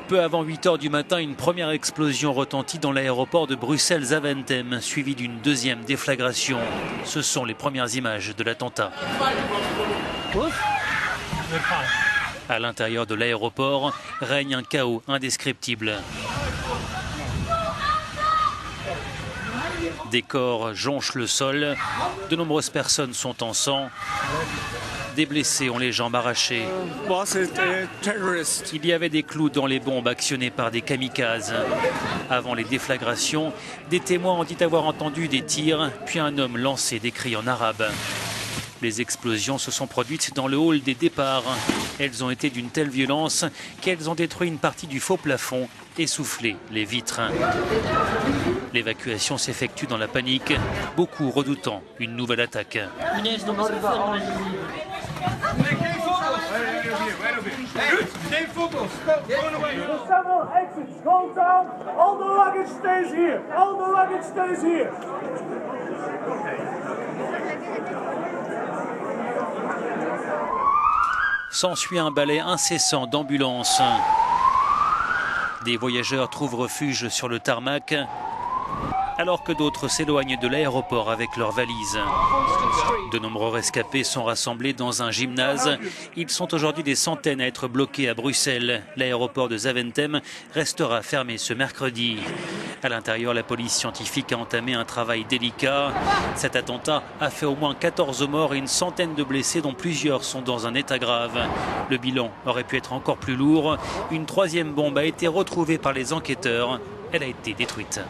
Peu avant 8 h du matin, une première explosion retentit dans l'aéroport de Bruxelles-Zaventem, suivie d'une deuxième déflagration. Ce sont les premières images de l'attentat. À l'intérieur de l'aéroport règne un chaos indescriptible. Des corps jonchent le sol, de nombreuses personnes sont en sang. Des blessés ont les jambes arrachées. Il y avait des clous dans les bombes actionnées par des kamikazes. Avant les déflagrations, des témoins ont dit avoir entendu des tirs, puis un homme lançait des cris en arabe. Les explosions se sont produites dans le hall des départs. Elles ont été d'une telle violence qu'elles ont détruit une partie du faux plafond et soufflé les vitres. L'évacuation s'effectue dans la panique, beaucoup redoutant une nouvelle attaque. S'ensuit un balai incessant d'ambulances. Des voyageurs trouvent refuge sur le tarmac, alors que d'autres s'éloignent de l'aéroport avec leurs valises. De nombreux rescapés sont rassemblés dans un gymnase. Ils sont aujourd'hui des centaines à être bloqués à Bruxelles. L'aéroport de Zaventem restera fermé ce mercredi. À l'intérieur, la police scientifique a entamé un travail délicat. Cet attentat a fait au moins 14 morts et une centaine de blessés, dont plusieurs sont dans un état grave. Le bilan aurait pu être encore plus lourd. Une troisième bombe a été retrouvée par les enquêteurs. Elle a été détruite.